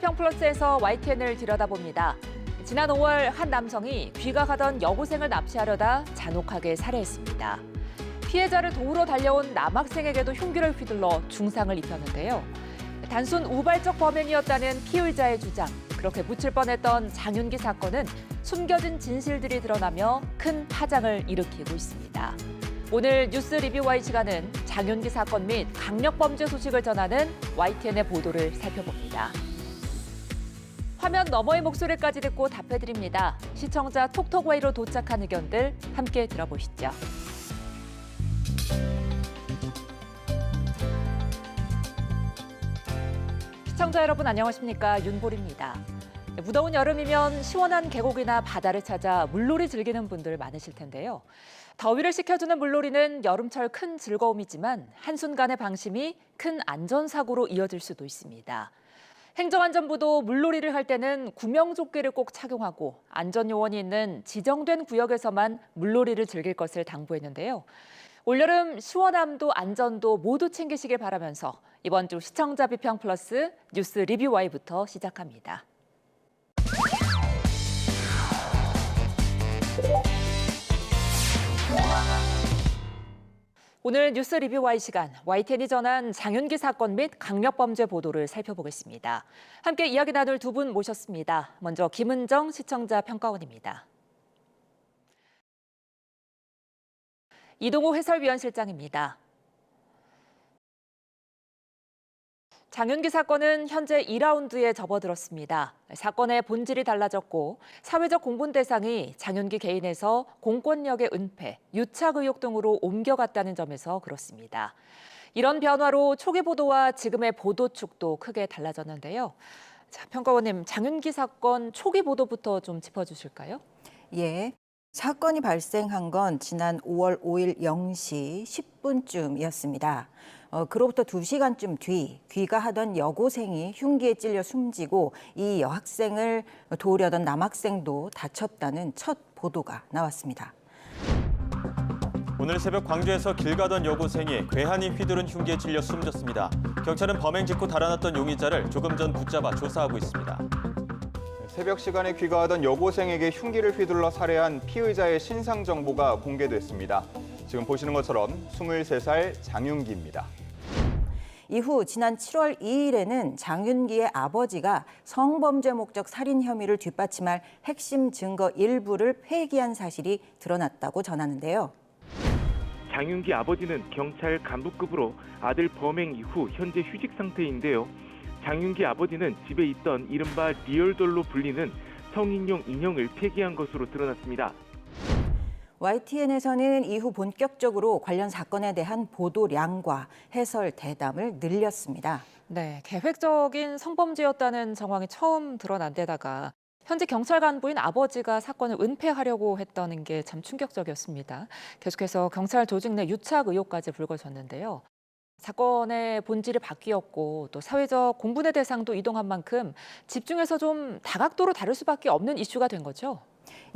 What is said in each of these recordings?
비평 플러스에서 YTN을 들여다봅니다. 지난 5월 한 남성이 귀가하던 여고생을 납치하려다 잔혹하게 살해했습니다. 피해자를 도우러 달려온 남학생에게도 흉기를 휘둘러 중상을 입혔는데요. 단순 우발적 범행이었다는 피의자의 주장, 그렇게 묻힐 뻔했던 장윤기 사건은 숨겨진 진실들이 드러나며 큰 파장을 일으키고 있습니다. 오늘 뉴스 리뷰와의 시간은 장윤기 사건 및 강력범죄 소식을 전하는 YTN의 보도를 살펴봅니다. 화면 너머의 목소리까지 듣고 답해드립니다. 시청자 톡톡웨이로 도착한 의견들 함께 들어보시죠. 시청자 여러분 안녕하십니까? 윤보리입니다. 무더운 여름이면 시원한 계곡이나 바다를 찾아 물놀이 즐기는 분들 많으실 텐데요. 더위를 식혀주는 물놀이는 여름철 큰 즐거움이지만 한순간의 방심이 큰 안전사고로 이어질 수도 있습니다. 행정안전부도 물놀이를 할 때는 구명조끼를 꼭 착용하고 안전요원이 있는 지정된 구역에서만 물놀이를 즐길 것을 당부했는데요. 올여름 시원함도 안전도 모두 챙기시길 바라면서 이번 주 시청자 비평 플러스 뉴스 리뷰와이부터 시작합니다. 오늘 뉴스 리뷰와의 시간, YTN이 전한 장윤기 사건 및 강력범죄 보도를 살펴보겠습니다. 함께 이야기 나눌 두 분 모셨습니다. 먼저 김은정 시청자 평가원입니다. 이동호 해설위원실장입니다. 장윤기 사건은 현재 2라운드에 접어들었습니다. 사건의 본질이 달라졌고 사회적 공분 대상이 장윤기 개인에서 공권력의 은폐, 유착 의혹 등으로 옮겨갔다는 점에서 그렇습니다. 이런 변화로 초기 보도와 지금의 보도 축도 크게 달라졌는데요. 자, 평가원님, 장윤기 사건 초기 보도부터 좀 짚어주실까요? 예. 사건이 발생한 건 지난 5월 5일 0시 10분쯤이었습니다. 그로부터 2시간쯤 뒤 귀가하던 여고생이 흉기에 찔려 숨지고 이 여학생을 도우려던 남학생도 다쳤다는 첫 보도가 나왔습니다. 오늘 새벽 광주에서 길 가던 여고생이 괴한이 휘두른 흉기에 찔려 숨졌습니다. 경찰은 범행 직후 달아났던 용의자를 조금 전 붙잡아 조사하고 있습니다. 새벽 시간에 귀가하던 여고생에게 흉기를 휘둘러 살해한 피의자의 신상 정보가 공개됐습니다. 지금 보시는 것처럼 23살 장윤기입니다. 이후 지난 7월 2일에는 장윤기의 아버지가 성범죄 목적 살인 혐의를 뒷받침할 핵심 증거 일부를 폐기한 사실이 드러났다고 전하는데요. 장윤기 아버지는 경찰 간부급으로 아들 범행 이후 현재 휴직 상태인데요. 장윤기 아버지는 집에 있던 이른바 리얼돌로 불리는 성인용 인형을 폐기한 것으로 드러났습니다. YTN에서는 이후 본격적으로 관련 사건에 대한 보도량과 해설 대담을 늘렸습니다. 네, 계획적인 성범죄였다는 정황이 처음 드러난 데다가 현재 경찰 간부인 아버지가 사건을 은폐하려고 했다는 게 참 충격적이었습니다. 계속해서 경찰 조직 내 유착 의혹까지 불거졌는데요. 사건의 본질이 바뀌었고 또 사회적 공분의 대상도 이동한 만큼 집중해서 좀 다각도로 다룰 수밖에 없는 이슈가 된 거죠.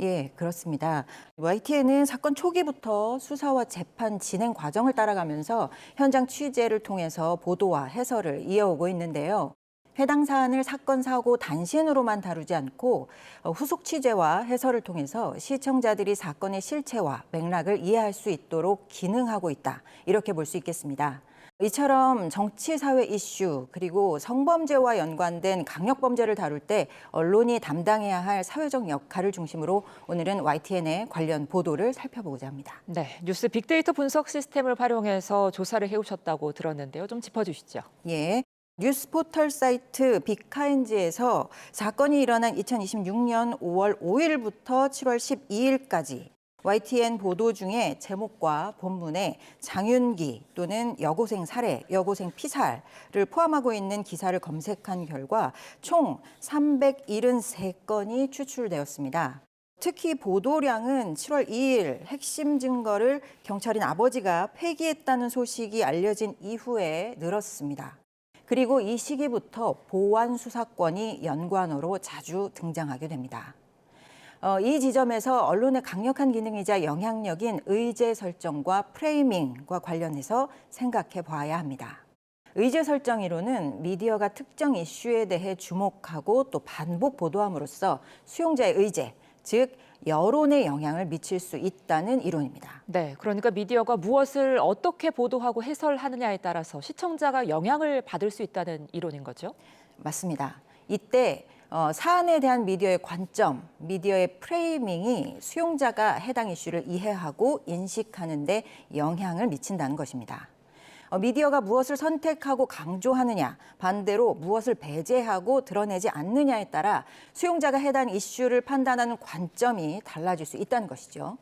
예, 그렇습니다. YTN은 사건 초기부터 수사와 재판 진행 과정을 따라가면서 현장 취재를 통해서 보도와 해설을 이어오고 있는데요. 해당 사안을 사건, 사고 단신으로만 다루지 않고 후속 취재와 해설을 통해서 시청자들이 사건의 실체와 맥락을 이해할 수 있도록 기능하고 있다. 이렇게 볼 수 있겠습니다. 이처럼 정치, 사회 이슈 그리고 성범죄와 연관된 강력범죄를 다룰 때 언론이 담당해야 할 사회적 역할을 중심으로 오늘은 YTN의 관련 보도를 살펴보고자 합니다. 네, 뉴스 빅데이터 분석 시스템을 활용해서 조사를 해오셨다고 들었는데요. 좀 짚어주시죠. 예. 뉴스 포털 사이트 빅카인지에서 사건이 일어난 2026년 5월 5일부터 7월 12일까지 YTN 보도 중에 제목과 본문에 장윤기 또는 여고생 살해, 여고생 피살을 포함하고 있는 기사를 검색한 결과 총 373건이 추출되었습니다. 특히 보도량은 7월 2일 핵심 증거를 경찰인 아버지가 폐기했다는 소식이 알려진 이후에 늘었습니다. 그리고 이 시기부터 보완 수사권이 연관어로 자주 등장하게 됩니다. 이 지점에서 언론의 강력한 기능이자 영향력인 의제 설정과 프레이밍과 관련해서 생각해 봐야 합니다. 의제 설정이론은 미디어가 특정 이슈에 대해 주목하고 또 반복 보도함으로써 수용자의 의제, 즉 여론에 영향을 미칠 수 있다는 이론입니다. 네, 그러니까 미디어가 무엇을 어떻게 보도하고 해설하느냐에 따라서 시청자가 영향을 받을 수 있다는 이론인 거죠? 맞습니다. 이때 사안에 대한 미디어의 관점, 미디어의 프레이밍이 수용자가 해당 이슈를 이해하고 인식하는 데 영향을 미친다는 것입니다. 미디어가 무엇을 선택하고 강조하느냐, 반대로 무엇을 배제하고 드러내지 않느냐에 따라 수용자가 해당 이슈를 판단하는 관점이 달라질 수 있다는 것이죠.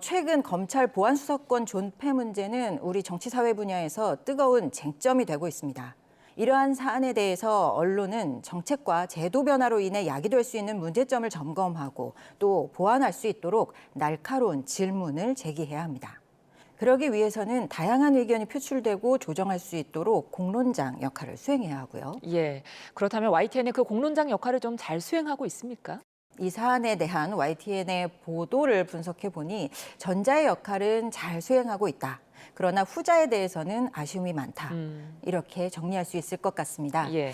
최근 검찰 보안수사권 존폐 문제는 우리 정치사회 분야에서 뜨거운 쟁점이 되고 있습니다. 이러한 사안에 대해서 언론은 정책과 제도 변화로 인해 야기될 수 있는 문제점을 점검하고 또 보완할 수 있도록 날카로운 질문을 제기해야 합니다. 그러기 위해서는 다양한 의견이 표출되고 조정할 수 있도록 공론장 역할을 수행해야 하고요. 예, 그렇다면 YTN의 그 공론장 역할을 좀 잘 수행하고 있습니까? 이 사안에 대한 YTN의 보도를 분석해 보니 전자의 역할은 잘 수행하고 있다. 그러나 후자에 대해서는 아쉬움이 많다. 이렇게 정리할 수 있을 것 같습니다. 예.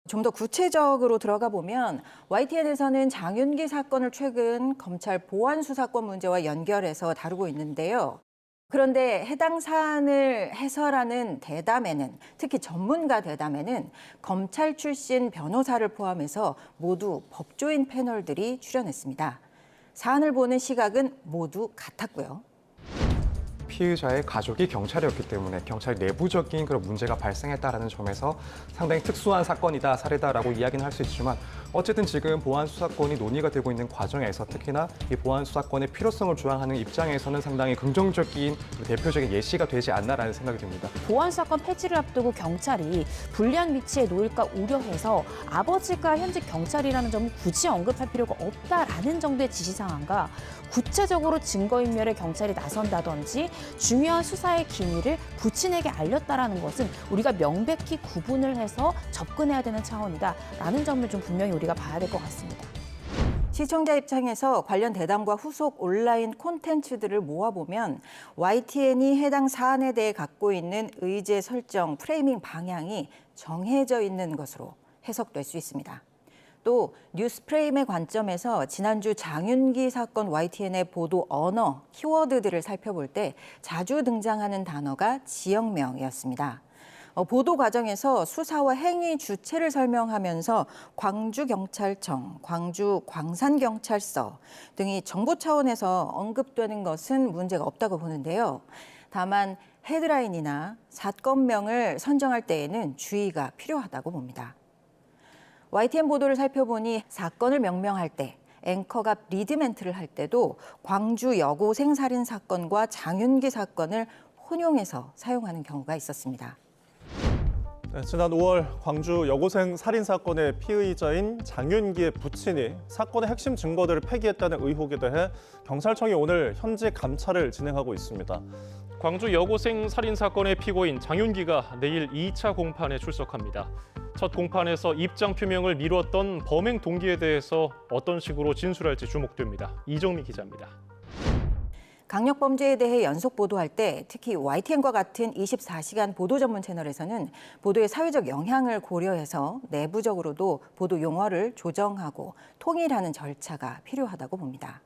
좀 더 구체적으로 들어가 보면 YTN에서는 장윤기 사건을 최근 검찰 보안수사권 문제와 연결해서 다루고 있는데요. 그런데 해당 사안을 해설하는 대담에는, 특히 전문가 대담에는 검찰 출신 변호사를 포함해서 모두 법조인 패널들이 출연했습니다. 사안을 보는 시각은 모두 같았고요. 피의자의 가족이 경찰이었기 때문에 경찰 내부적인 그런 문제가 발생했다라는 점에서 상당히 특수한 사건이다, 사례다라고 이야기는 할 수 있지만 어쨌든 지금 보안수사권이 논의가 되고 있는 과정에서 특히나 이 보안수사권의 필요성을 주장하는 입장에서는 상당히 긍정적인 대표적인 예시가 되지 않나라는 생각이 듭니다. 보안수사권 폐지를 앞두고 경찰이 불리한 위치에 놓일까 우려해서 아버지가 현직 경찰이라는 점을 굳이 언급할 필요가 없다라는 정도의 지시사항과 구체적으로 증거인멸에 경찰이 나선다든지 중요한 수사의 기밀을 부친에게 알렸다라는 것은 우리가 명백히 구분을 해서 접근해야 되는 차원이다라는 점을 좀 분명히 우리가 봐야 될 것 같습니다. 시청자 입장에서 관련 대담과 후속 온라인 콘텐츠들을 모아보면 YTN이 해당 사안에 대해 갖고 있는 의제 설정, 프레이밍 방향이 정해져 있는 것으로 해석될 수 있습니다. 또 뉴스 프레임의 관점에서 지난주 장윤기 사건 YTN의 보도 언어, 키워드들을 살펴볼 때 자주 등장하는 단어가 지역명이었습니다. 보도 과정에서 수사와 행위 주체를 설명하면서 광주경찰청, 광주광산경찰서 등이 정보 차원에서 언급되는 것은 문제가 없다고 보는데요. 다만 헤드라인이나 사건명을 선정할 때에는 주의가 필요하다고 봅니다. YTN 보도를 살펴보니 사건을 명명할 때, 앵커가 리드 멘트를 할 때도 광주 여고생 살인 사건과 장윤기 사건을 혼용해서 사용하는 경우가 있었습니다. 네, 지난 5월 광주 여고생 살인 사건의 피의자인 장윤기의 부친이 사건의 핵심 증거들을 폐기했다는 의혹에 대해 경찰청이 오늘 현지 감찰을 진행하고 있습니다. 광주 여고생 살인 사건의 피고인 장윤기가 내일 2차 공판에 출석합니다. 첫 공판에서 입장 표명을 미뤘던 범행 동기에 대해서 어떤 식으로 진술할지 주목됩니다. 이정미 기자입니다. 강력범죄에 대해 연속 보도할 때 특히 YTN과 같은 24시간 보도 전문 채널에서는 보도의 사회적 영향을 고려해서 내부적으로도 보도 용어를 조정하고 통일하는 절차가 필요하다고 봅니다.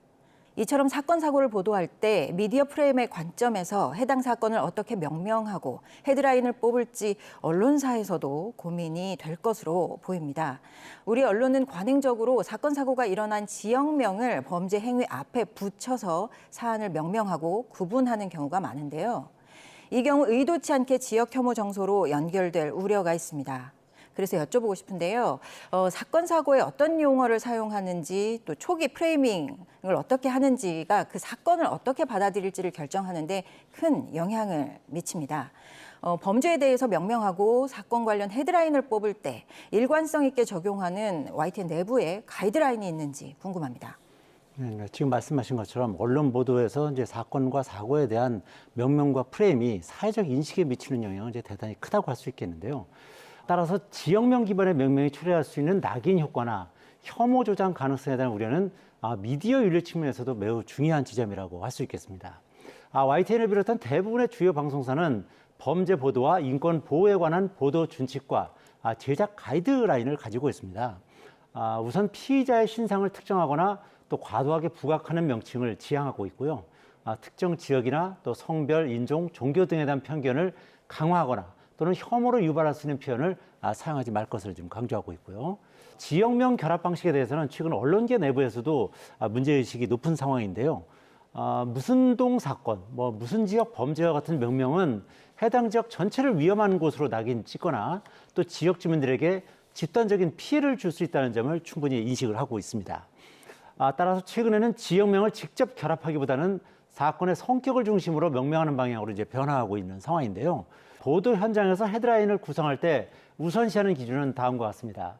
이처럼 사건, 사고를 보도할 때 미디어 프레임의 관점에서 해당 사건을 어떻게 명명하고 헤드라인을 뽑을지 언론사에서도 고민이 될 것으로 보입니다. 우리 언론은 관행적으로 사건, 사고가 일어난 지역명을 범죄 행위 앞에 붙여서 사안을 명명하고 구분하는 경우가 많은데요. 이 경우 의도치 않게 지역 혐오 정서로 연결될 우려가 있습니다. 그래서 여쭤보고 싶은데요. 사건, 사고에 어떤 용어를 사용하는지 또 초기 프레이밍을 어떻게 하는지가 그 사건을 어떻게 받아들일지를 결정하는 데 큰 영향을 미칩니다. 범죄에 대해서 명명하고 사건 관련 헤드라인을 뽑을 때 일관성 있게 적용하는 YTN 내부에 가이드라인이 있는지 궁금합니다. 네, 지금 말씀하신 것처럼 언론 보도에서 이제 사건과 사고에 대한 명명과 프레임이 사회적 인식에 미치는 영향은 이제 대단히 크다고 할 수 있겠는데요. 따라서 지역명 기반의 명명이 초래할 수 있는 낙인 효과나 혐오 조장 가능성에 대한 우려는 미디어 윤리 측면에서도 매우 중요한 지점이라고 할 수 있겠습니다. YTN을 비롯한 대부분의 주요 방송사는 범죄 보도와 인권 보호에 관한 보도 준칙과 제작 가이드라인을 가지고 있습니다. 우선 피의자의 신상을 특정하거나 또 과도하게 부각하는 명칭을 지향하고 있고요. 특정 지역이나 또 성별, 인종, 종교 등에 대한 편견을 강화하거나 또는 혐오로 유발할 수 있는 표현을 사용하지 말 것을 지금 강조하고 있고요. 지역명 결합 방식에 대해서는 최근 언론계 내부에서도 문제의식이 높은 상황인데요. 무슨 동 사건, 무슨 지역 범죄와 같은 명명은 해당 지역 전체를 위험한 곳으로 낙인 찍거나 또 지역 주민들에게 집단적인 피해를 줄 수 있다는 점을 충분히 인식을 하고 있습니다. 따라서 최근에는 지역명을 직접 결합하기보다는 사건의 성격을 중심으로 명명하는 방향으로 이제 변화하고 있는 상황인데요. 보도 현장에서 헤드라인을 구성할 때 우선시하는 기준은 다음과 같습니다.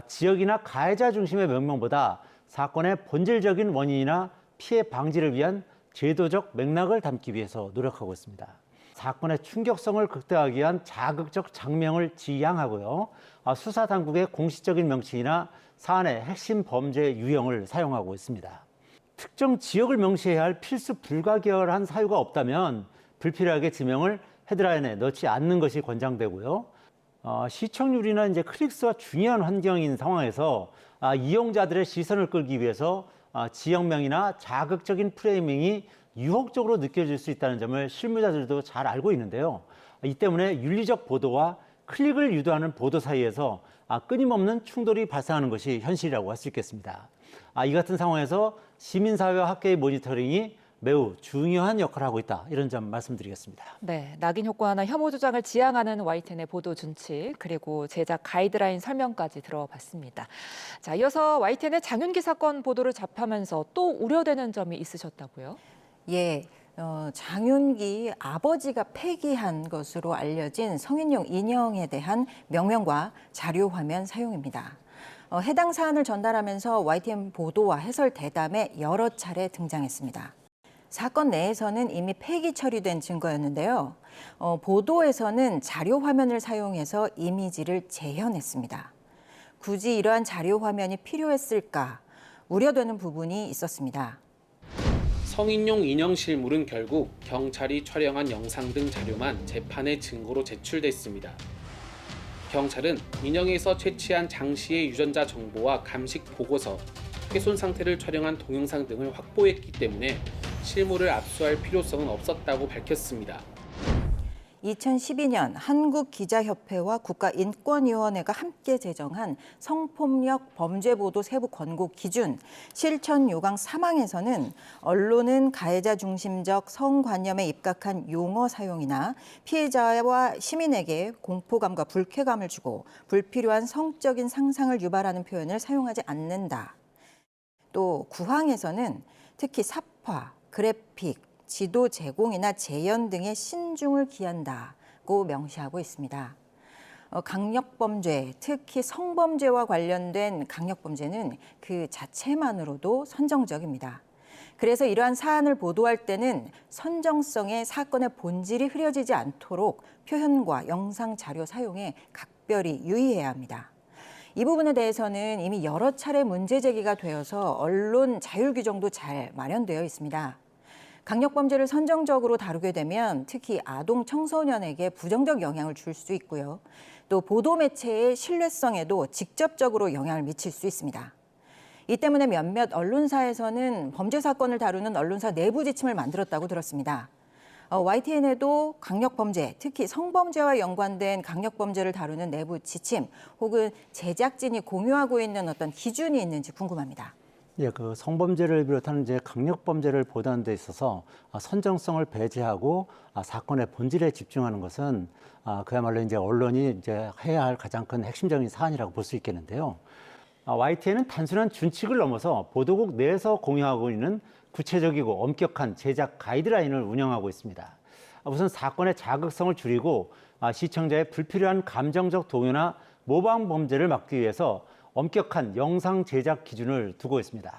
지역이나 가해자 중심의 명명보다 사건의 본질적인 원인이나 피해 방지를 위한 제도적 맥락을 담기 위해서 노력하고 있습니다. 사건의 충격성을 극대화하기 위한 자극적 장명을 지향하고요. 수사 당국의 공식적인 명칭이나 사안의 핵심 범죄 유형을 사용하고 있습니다. 특정 지역을 명시해야 할 필수 불가결한 사유가 없다면 불필요하게 지명을 헤드라인에 넣지 않는 것이 권장되고요. 시청률이나 이제 클릭수가 중요한 환경인 상황에서 이용자들의 시선을 끌기 위해서 지역명이나 자극적인 프레이밍이 유혹적으로 느껴질 수 있다는 점을 실무자들도 잘 알고 있는데요. 이 때문에 윤리적 보도와 클릭을 유도하는 보도 사이에서 끊임없는 충돌이 발생하는 것이 현실이라고 할 수 있겠습니다. 이 같은 상황에서 시민사회와 학계의 모니터링이 매우 중요한 역할을 하고 있다. 이런 점 말씀드리겠습니다. 네, 낙인 효과나 혐오 주장을 지향하는 YTN의 보도 준칙 그리고 제작 가이드라인 설명까지 들어봤습니다. 자, 이어서 YTN의 장윤기 사건 보도를 접하면서 또 우려되는 점이 있으셨다고요? 예, 장윤기 아버지가 폐기한 것으로 알려진 성인용 인형에 대한 명명과 자료 화면 사용입니다. 해당 사안을 전달하면서 YTN 보도와 해설 대담에 여러 차례 등장했습니다. 사건 내에서는 이미 폐기 처리된 증거였는데요. 보도에서는 자료 화면을 사용해서 이미지를 재현했습니다. 굳이 이러한 자료 화면이 필요했을까 우려되는 부분이 있었습니다. 성인용 인형 실물은 결국 경찰이 촬영한 영상 등 자료만 재판의 증거로 제출됐습니다. 경찰은 인형에서 채취한 장 씨의 유전자 정보와 감식 보고서, 훼손 상태를 촬영한 동영상 등을 확보했기 때문에 실물을 압수할 필요성은 없었다고 밝혔습니다. 2012년 한국기자협회와 국가인권위원회가 함께 제정한 성폭력 범죄보도 세부 권고 기준 실천 요강 3항에서는 언론은 가해자 중심적 성관념에 입각한 용어 사용이나 피해자와 시민에게 공포감과 불쾌감을 주고 불필요한 성적인 상상을 유발하는 표현을 사용하지 않는다. 또 9항에서는 특히 삽화, 그래픽, 지도 제공이나 재현 등의 신중을 기한다고 명시하고 있습니다. 강력범죄, 특히 성범죄와 관련된 강력범죄는 그 자체만으로도 선정적입니다. 그래서 이러한 사안을 보도할 때는 선정성에 사건의 본질이 흐려지지 않도록 표현과 영상 자료 사용에 각별히 유의해야 합니다. 이 부분에 대해서는 이미 여러 차례 문제 제기가 되어서 언론 자율 규정도 잘 마련되어 있습니다. 강력범죄를 선정적으로 다루게 되면 특히 아동 청소년에게 부정적 영향을 줄 수 있고요. 또 보도 매체의 신뢰성에도 직접적으로 영향을 미칠 수 있습니다. 이 때문에 몇몇 언론사에서는 범죄 사건을 다루는 언론사 내부 지침을 만들었다고 들었습니다. YTN에도 강력범죄, 특히 성범죄와 연관된 강력범죄를 다루는 내부 지침 혹은 제작진이 공유하고 있는 어떤 기준이 있는지 궁금합니다. 예, 그 성범죄를 비롯한 이제 강력범죄를 보도하는 데 있어서 선정성을 배제하고 사건의 본질에 집중하는 것은 그야말로 이제 언론이 이제 해야 할 가장 큰 핵심적인 사안이라고 볼 수 있겠는데요. YTN은 단순한 준칙을 넘어서 보도국 내에서 공유하고 있는 구체적이고 엄격한 제작 가이드라인을 운영하고 있습니다. 우선 사건의 자극성을 줄이고 시청자의 불필요한 감정적 동요나 모방 범죄를 막기 위해서 엄격한 영상 제작 기준을 두고 있습니다.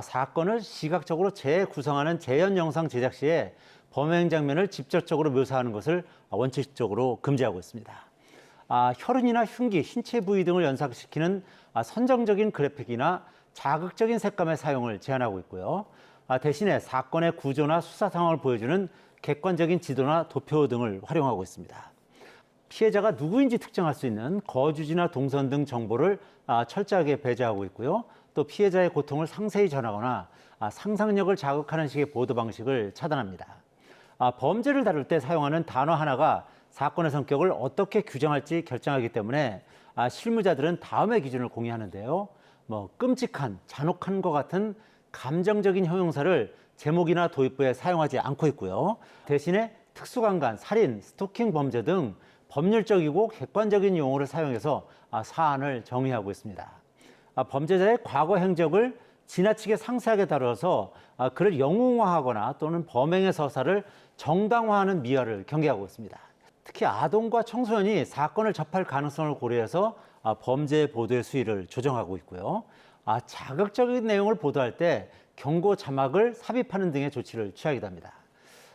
사건을 시각적으로 재구성하는 재현 영상 제작 시에 범행 장면을 직접적으로 묘사하는 것을 원칙적으로 금지하고 있습니다. 혈흔이나 흉기, 신체 부위 등을 연상시키는 선정적인 그래픽이나 자극적인 색감의 사용을 제한하고 있고요. 대신에 사건의 구조나 수사 상황을 보여주는 객관적인 지도나 도표 등을 활용하고 있습니다. 피해자가 누구인지 특정할 수 있는 거주지나 동선 등 정보를 철저하게 배제하고 있고요. 또 피해자의 고통을 상세히 전하거나 상상력을 자극하는 식의 보도 방식을 차단합니다. 범죄를 다룰 때 사용하는 단어 하나가 사건의 성격을 어떻게 규정할지 결정하기 때문에 실무자들은 다음의 기준을 공유하는데요. 끔찍한, 잔혹한 것 같은 감정적인 형용사를 제목이나 도입부에 사용하지 않고 있고요. 대신에 특수강간, 살인, 스토킹 범죄 등 법률적이고 객관적인 용어를 사용해서 사안을 정의하고 있습니다. 범죄자의 과거 행적을 지나치게 상세하게 다뤄서 그를 영웅화하거나 또는 범행의 서사를 정당화하는 미화를 경계하고 있습니다. 특히 아동과 청소년이 사건을 접할 가능성을 고려해서 범죄 보도의 수위를 조정하고 있고요. 자극적인 내용을 보도할 때 경고 자막을 삽입하는 등의 조치를 취하기도 합니다.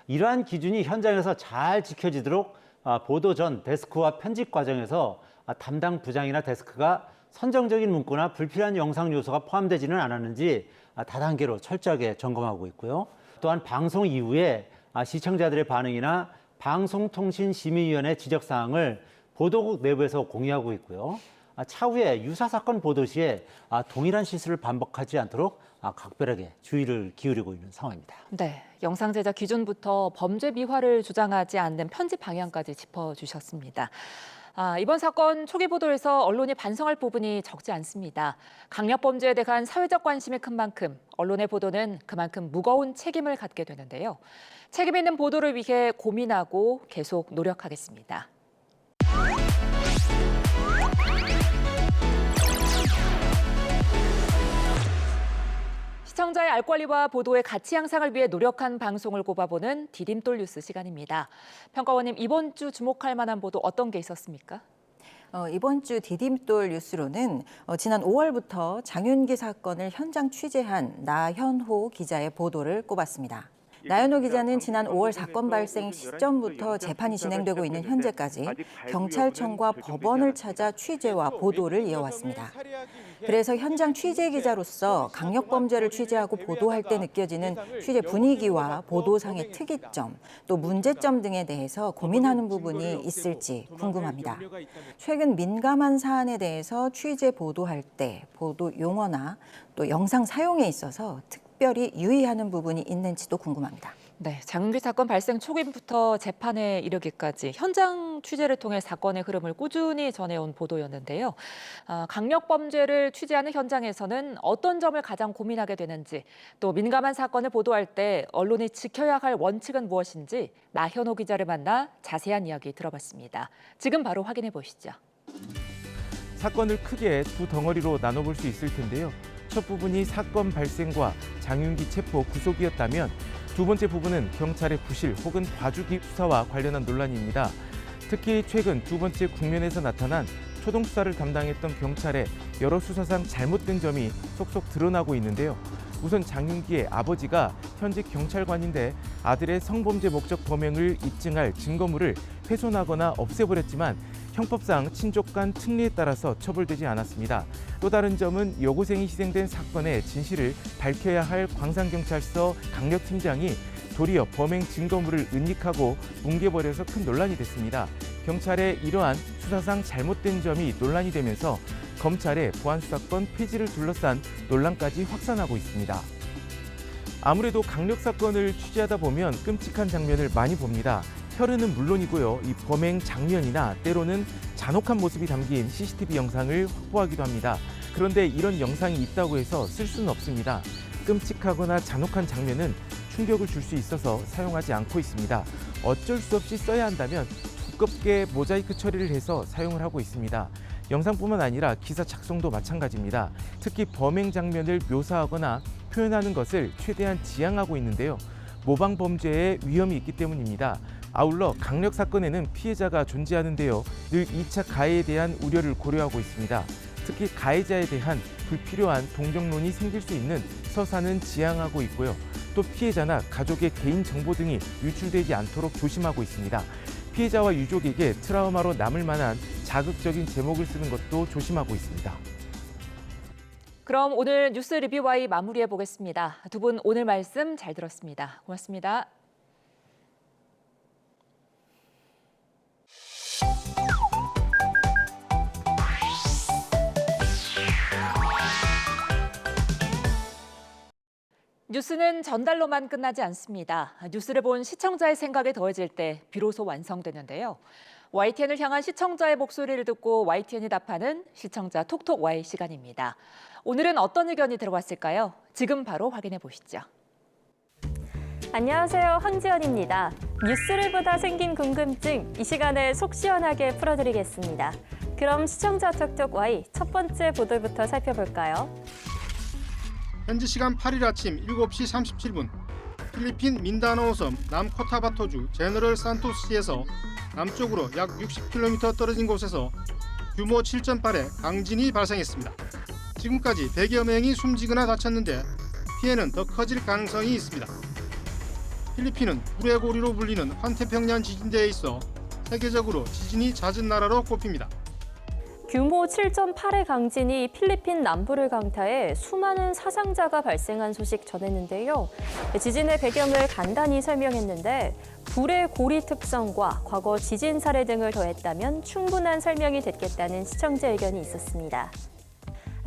이러한 기준이 현장에서 잘 지켜지도록 보도 전 데스크와 편집 과정에서 담당 부장이나 데스크가 선정적인 문구나 불필요한 영상 요소가 포함되지는 않았는지 다단계로 철저하게 점검하고 있고요. 또한 방송 이후에 시청자들의 반응이나 방송통신심의위원회 지적사항을 보도국 내부에서 공유하고 있고요. 차후에 유사 사건 보도 시에 동일한 실수를 반복하지 않도록 각별하게 주의를 기울이고 있는 상황입니다. 네, 영상 제작 기준부터 범죄 미화를 주장하지 않는 편집 방향까지 짚어주셨습니다. 이번 사건 초기 보도에서 언론이 반성할 부분이 적지 않습니다. 강력범죄에 대한 사회적 관심이 큰 만큼 언론의 보도는 그만큼 무거운 책임을 갖게 되는데요. 책임 있는 보도를 위해 고민하고 계속 노력하겠습니다. 시청자의 알 권리와 보도의 가치 향상을 위해 노력한 방송을 꼽아보는 디딤돌 뉴스 시간입니다. 평가원님, 이번 주 주목할 만한 보도 어떤 게 있었습니까? 이번 주 디딤돌 뉴스로는 지난 5월부터 장윤기 사건을 현장 취재한 나현호 기자의 보도를 꼽았습니다. 나현호 기자는 지난 5월 사건 발생 시점부터 재판이 진행되고 있는 현재까지 경찰청과 법원을 찾아 취재와 보도를 이어왔습니다. 그래서 현장 취재 기자로서 강력범죄를 취재하고 보도할 때 느껴지는 취재 분위기와 보도상의 특이점, 또 문제점 등에 대해서 고민하는 부분이 있을지 궁금합니다. 최근 민감한 사안에 대해서 취재 보도할 때 보도 용어나 또 영상 사용에 있어서 특별히 유의하는 부분이 있는지도 궁금합니다. 네, 장윤기 사건 발생 초기부터 재판에 이르기까지 현장 취재를 통해 사건의 흐름을 꾸준히 전해온 보도였는데요. 강력범죄를 취재하는 현장에서는 어떤 점을 가장 고민하게 되는지, 또 민감한 사건을 보도할 때 언론이 지켜야 할 원칙은 무엇인지 나현호 기자를 만나 자세한 이야기 들어봤습니다. 지금 바로 확인해 보시죠. 사건을 크게 두 덩어리로 나눠볼 수 있을 텐데요. 첫 부분이 사건 발생과 장윤기 체포 구속이었다면 두 번째 부분은 경찰의 부실 혹은 봐주기 수사와 관련한 논란입니다. 특히 최근 두 번째 국면에서 나타난 초동 수사를 담당했던 경찰의 여러 수사상 잘못된 점이 속속 드러나고 있는데요. 우선 장윤기의 아버지가 현직 경찰관인데 아들의 성범죄 목적 범행을 입증할 증거물을 훼손하거나 없애버렸지만 형법상 친족 간 특례에 따라서 처벌되지 않았습니다. 또 다른 점은 여고생이 희생된 사건의 진실을 밝혀야 할 광산경찰서 강력팀장이 도리어 범행 증거물을 은닉하고 뭉개버려서 큰 논란이 됐습니다. 경찰의 이러한 수사상 잘못된 점이 논란이 되면서 검찰의 보안수사권 폐지를 둘러싼 논란까지 확산하고 있습니다. 아무래도 강력 사건을 취재하다 보면 끔찍한 장면을 많이 봅니다. 혈흔은 물론이고요. 이 범행 장면이나 때로는 잔혹한 모습이 담긴 CCTV 영상을 확보하기도 합니다. 그런데 이런 영상이 있다고 해서 쓸 수는 없습니다. 끔찍하거나 잔혹한 장면은 충격을 줄 수 있어서 사용하지 않고 있습니다. 어쩔 수 없이 써야 한다면 두껍게 모자이크 처리를 해서 사용을 하고 있습니다. 영상뿐만 아니라 기사 작성도 마찬가지입니다. 특히 범행 장면을 묘사하거나 표현하는 것을 최대한 지양하고 있는데요. 모방 범죄의 위험이 있기 때문입니다. 아울러 강력 사건에는 피해자가 존재하는데요. 늘 2차 가해에 대한 우려를 고려하고 있습니다. 특히 가해자에 대한 불필요한 동정론이 생길 수 있는 서사는 지양하고 있고요. 또 피해자나 가족의 개인 정보 등이 유출되지 않도록 조심하고 있습니다. 피해자와 유족에게 트라우마로 남을 만한 자극적인 제목을 쓰는 것도 조심하고 있습니다. 그럼 오늘 뉴스 리뷰와이 마무리해 보겠습니다. 두 분 오늘 말씀 잘 들었습니다. 고맙습니다. 뉴스는 전달로만 끝나지 않습니다. 뉴스를 본 시청자의 생각이 더해질 때 비로소 완성되는데요. YTN을 향한 시청자의 목소리를 듣고 YTN이 답하는 시청자 톡톡 Y 시간입니다. 오늘은 어떤 의견이 들어왔을까요? 지금 바로 확인해 보시죠. 안녕하세요. 황지연입니다. 뉴스를 보다 생긴 궁금증, 이 시간에 속 시원하게 풀어드리겠습니다. 그럼 시청자 톡톡 Y 첫 번째 보도부터 살펴볼까요? 현지 시간 8일 아침 7시 37분 필리핀 민다나오 섬 남코타바토주 제너럴 산토스시에서 남쪽으로 약 60km 떨어진 곳에서 규모 7.8의 강진이 발생했습니다. 지금까지 100여 명이 숨지거나 다쳤는데 피해는 더 커질 가능성이 있습니다. 필리핀은 불의 고리로 불리는 환태평양 지진대에 있어 세계적으로 지진이 잦은 나라로 꼽힙니다. 규모 7.8의 강진이 필리핀 남부를 강타해 수많은 사상자가 발생한 소식 전했는데요. 지진의 배경을 간단히 설명했는데 불의 고리 특성과 과거 지진 사례 등을 더했다면 충분한 설명이 됐겠다는 시청자 의견이 있었습니다.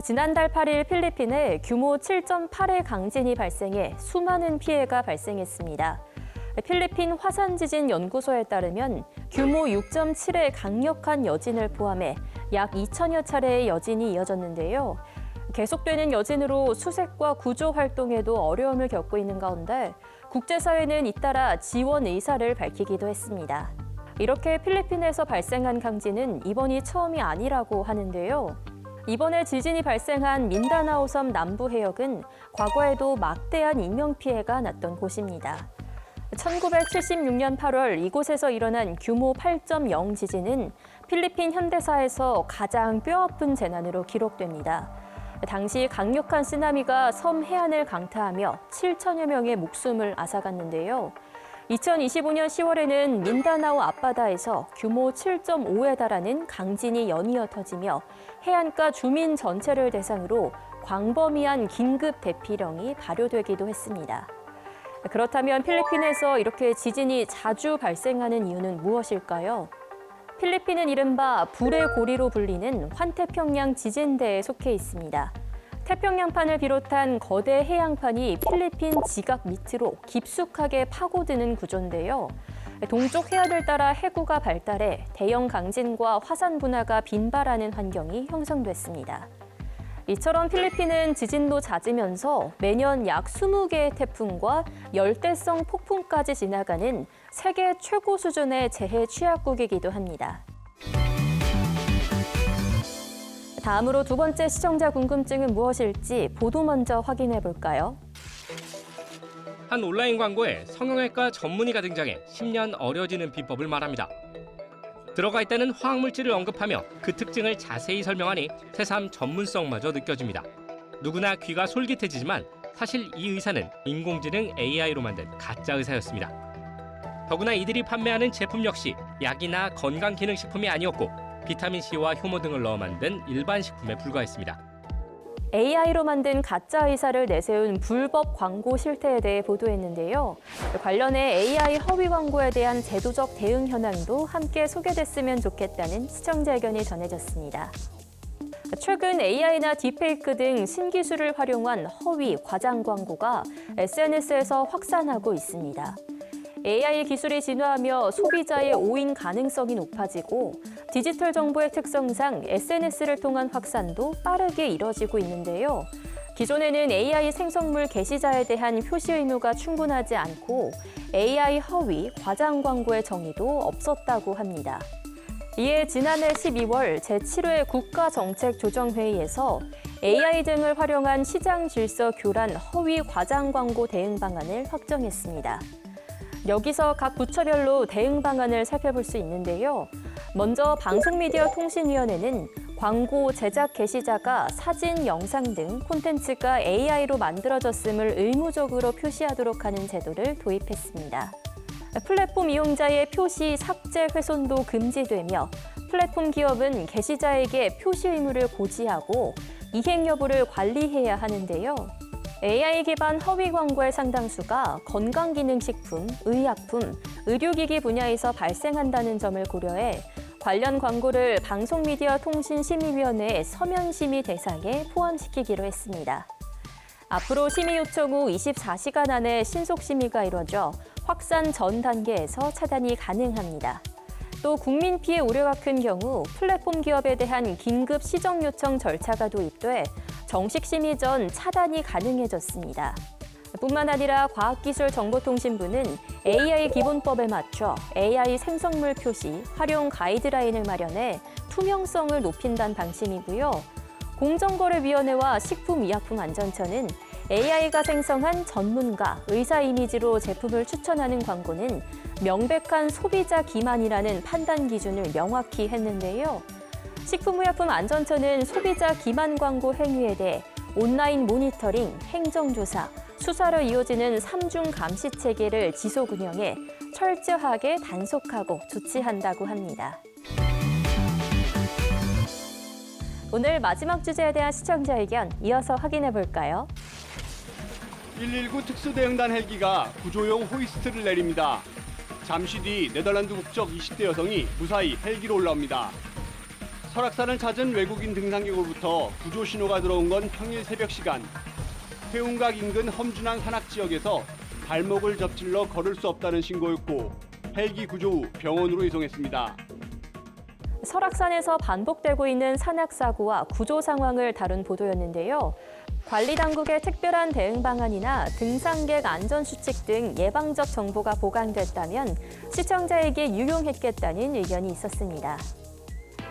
지난달 8일 필리핀에 규모 7.8의 강진이 발생해 수많은 피해가 발생했습니다. 필리핀 화산지진연구소에 따르면 규모 6.7의 강력한 여진을 포함해 약 2천여 차례의 여진이 이어졌는데요. 계속되는 여진으로 수색과 구조 활동에도 어려움을 겪고 있는 가운데 국제사회는 잇따라 지원 의사를 밝히기도 했습니다. 이렇게 필리핀에서 발생한 강진은 이번이 처음이 아니라고 하는데요. 이번에 지진이 발생한 민다나오 섬 남부 해역은 과거에도 막대한 인명피해가 났던 곳입니다. 1976년 8월 이곳에서 일어난 규모 8.0 지진은 필리핀 현대사에서 가장 뼈아픈 재난으로 기록됩니다. 당시 강력한 쓰나미가 섬 해안을 강타하며 7천여 명의 목숨을 앗아갔는데요. 2025년 10월에는 민다나오 앞바다에서 규모 7.5에 달하는 강진이 연이어 터지며 해안가 주민 전체를 대상으로 광범위한 긴급 대피령이 발효되기도 했습니다. 그렇다면 필리핀에서 이렇게 지진이 자주 발생하는 이유는 무엇일까요? 필리핀은 이른바 불의 고리로 불리는 환태평양 지진대에 속해 있습니다. 태평양판을 비롯한 거대 해양판이 필리핀 지각 밑으로 깊숙하게 파고드는 구조인데요. 동쪽 해안을 따라 해구가 발달해 대형 강진과 화산 분화가 빈발하는 환경이 형성됐습니다. 이처럼 필리핀은 지진도 잦으면서 매년 약 20개의 태풍과 열대성 폭풍까지 지나가는 세계 최고 수준의 재해 취약국이기도 합니다. 다음으로 두 번째 시청자 궁금증은 무엇일지 보도 먼저 확인해 볼까요? 한 온라인 광고에 성형외과 전문의가 등장해 10년 어려지는 비법을 말합니다. 들어가 있다는 화학물질을 언급하며 그 특징을 자세히 설명하니 새삼 전문성마저 느껴집니다. 누구나 귀가 솔깃해지지만 사실 이 의사는 인공지능 AI로 만든 가짜 의사였습니다. 더구나 이들이 판매하는 제품 역시 약이나 건강기능식품이 아니었고 비타민C와 효모 등을 넣어 만든 일반 식품에 불과했습니다. AI로 만든 가짜 의사를 내세운 불법 광고 실태에 대해 보도했는데요. 관련해 AI 허위 광고에 대한 제도적 대응 현황도 함께 소개됐으면 좋겠다는 시청자 의견이 전해졌습니다. 최근 AI나 딥페이크 등 신기술을 활용한 허위, 과장 광고가 SNS에서 확산하고 있습니다. AI 기술이 진화하며 소비자의 오인 가능성이 높아지고 디지털 정보의 특성상 SNS를 통한 확산도 빠르게 이뤄지고 있는데요. 기존에는 AI 생성물 게시자에 대한 표시 의무가 충분하지 않고 AI 허위, 과장 광고의 정의도 없었다고 합니다. 이에 지난해 12월 제7회 국가정책조정회의에서 AI 등을 활용한 시장 질서 교란 허위 과장 광고 대응 방안을 확정했습니다. 여기서 각 부처별로 대응 방안을 살펴볼 수 있는데요. 먼저 방송미디어통신위원회는 광고 제작 게시자가 사진, 영상 등 콘텐츠가 AI로 만들어졌음을 의무적으로 표시하도록 하는 제도를 도입했습니다. 플랫폼 이용자의 표시 삭제, 훼손도 금지되며 플랫폼 기업은 게시자에게 표시 의무를 고지하고 이행 여부를 관리해야 하는데요. AI 기반 허위 광고의 상당수가 건강기능식품, 의약품, 의료기기 분야에서 발생한다는 점을 고려해 관련 광고를 방송미디어통신심의위원회의 서면심의 대상에 포함시키기로 했습니다. 앞으로 심의 요청 후 24시간 안에 신속 심의가 이뤄져 확산 전 단계에서 차단이 가능합니다. 또 국민 피해 우려가 큰 경우 플랫폼 기업에 대한 긴급 시정 요청 절차가 도입돼 정식 심의 전 차단이 가능해졌습니다. 뿐만 아니라 과학기술정보통신부는 AI 기본법에 맞춰 AI 생성물 표시, 활용 가이드라인을 마련해 투명성을 높인다는 방침이고요. 공정거래위원회와 식품의약품안전처는 AI가 생성한 전문가, 의사 이미지로 제품을 추천하는 광고는 명백한 소비자 기만이라는 판단 기준을 명확히 했는데요. 식품의약품안전처는 소비자 기만 광고 행위에 대해 온라인 모니터링, 행정조사, 수사로 이어지는 3중 감시 체계를 지속 운영해 철저하게 단속하고 조치한다고 합니다. 오늘 마지막 주제에 대한 시청자 의견 이어서 확인해 볼까요? 119 특수대응단 헬기가 구조용 호이스트를 내립니다. 잠시 뒤 네덜란드 국적 20대 여성이 무사히 헬기로 올라옵니다. 설악산을 찾은 외국인 등산객으로부터 구조 신호가 들어온 건 평일 새벽 시간. 회운각 인근 험준한 산악 지역에서 발목을 접질러 걸을 수 없다는 신고였고 헬기 구조 후 병원으로 이송했습니다. 설악산에서 반복되고 있는 산악 사고와 구조 상황을 다룬 보도였는데요. 관리 당국의 특별한 대응 방안이나 등산객 안전 수칙 등 예방적 정보가 보강됐다면 시청자에게 유용했겠다는 의견이 있었습니다.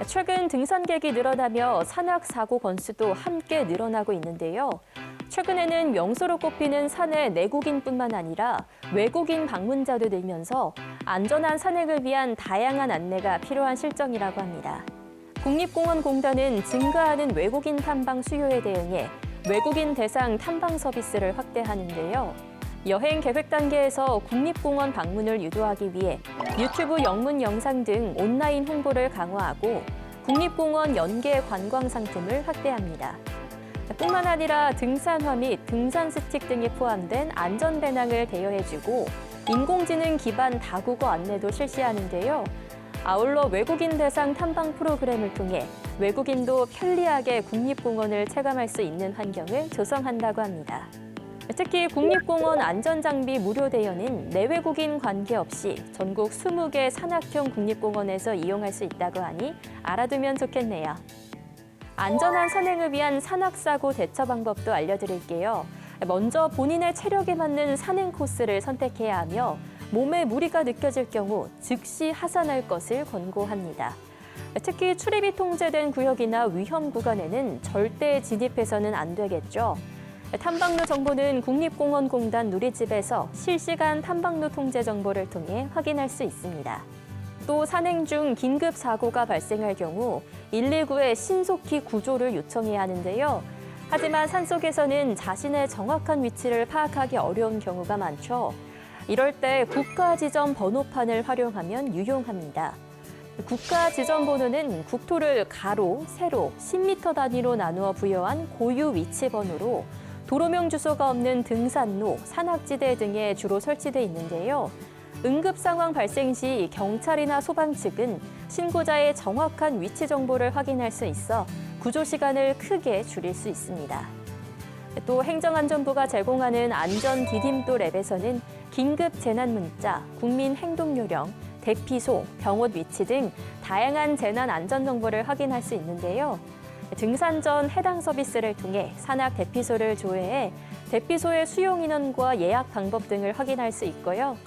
최근 등산객이 늘어나며 산악 사고 건수도 함께 늘어나고 있는데요. 최근에는 명소로 꼽히는 산의 내국인뿐만 아니라 외국인 방문자도 늘면서 안전한 산행을 위한 다양한 안내가 필요한 실정이라고 합니다. 국립공원공단은 증가하는 외국인 탐방 수요에 대응해 외국인 대상 탐방 서비스를 확대하는데요. 여행 계획 단계에서 국립공원 방문을 유도하기 위해 유튜브 영문 영상 등 온라인 홍보를 강화하고 국립공원 연계 관광 상품을 확대합니다. 뿐만 아니라 등산화 및 등산 스틱 등이 포함된 안전 배낭을 대여해주고 인공지능 기반 다국어 안내도 실시하는데요. 아울러 외국인 대상 탐방 프로그램을 통해 외국인도 편리하게 국립공원을 체감할 수 있는 환경을 조성한다고 합니다. 특히 국립공원 안전장비 무료 대여는 내외국인 관계없이 전국 20개 산악형 국립공원에서 이용할 수 있다고 하니 알아두면 좋겠네요. 안전한 산행을 위한 산악사고 대처 방법도 알려드릴게요. 먼저 본인의 체력에 맞는 산행 코스를 선택해야 하며 몸에 무리가 느껴질 경우 즉시 하산할 것을 권고합니다. 특히 출입이 통제된 구역이나 위험 구간에는 절대 진입해서는 안 되겠죠. 탐방로 정보는 국립공원공단 누리집에서 실시간 탐방로 통제 정보를 통해 확인할 수 있습니다. 또 산행 중 긴급 사고가 발생할 경우 119에 신속히 구조를 요청해야 하는데요. 하지만 산속에서는 자신의 정확한 위치를 파악하기 어려운 경우가 많죠. 이럴 때 국가지점 번호판을 활용하면 유용합니다. 국가지점 번호는 국토를 가로, 세로, 10m 단위로 나누어 부여한 고유 위치 번호로 도로명 주소가 없는 등산로, 산악지대 등에 주로 설치돼 있는데요. 응급 상황 발생 시 경찰이나 소방 측은 신고자의 정확한 위치 정보를 확인할 수 있어 구조 시간을 크게 줄일 수 있습니다. 또 행정안전부가 제공하는 안전 디딤돌 앱에서는 긴급 재난 문자, 국민 행동 요령, 대피소, 병원 위치 등 다양한 재난 안전 정보를 확인할 수 있는데요. 등산 전 해당 서비스를 통해 산악 대피소를 조회해 대피소의 수용 인원과 예약 방법 등을 확인할 수 있고요.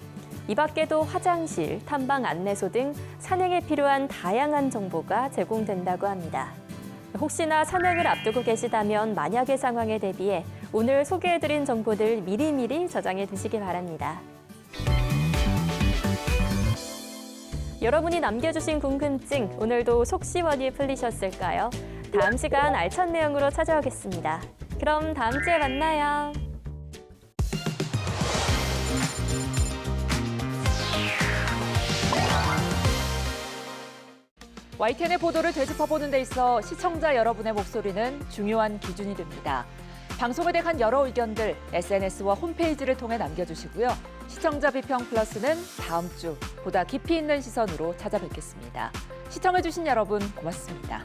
이 밖에도 화장실, 탐방 안내소 등 산행에 필요한 다양한 정보가 제공된다고 합니다. 혹시나 산행을 앞두고 계시다면 만약의 상황에 대비해 오늘 소개해드린 정보들 미리미리 저장해 두시기 바랍니다. 여러분이 남겨주신 궁금증 오늘도 속 시원히 풀리셨을까요? 다음 시간 알찬 내용으로 찾아오겠습니다. 그럼 다음 주에 만나요. YTN의 보도를 되짚어보는 데 있어 시청자 여러분의 목소리는 중요한 기준이 됩니다. 방송에 대한 여러 의견들 SNS와 홈페이지를 통해 남겨주시고요. 시청자 비평 플러스는 다음 주 보다 깊이 있는 시선으로 찾아뵙겠습니다. 시청해주신 여러분 고맙습니다.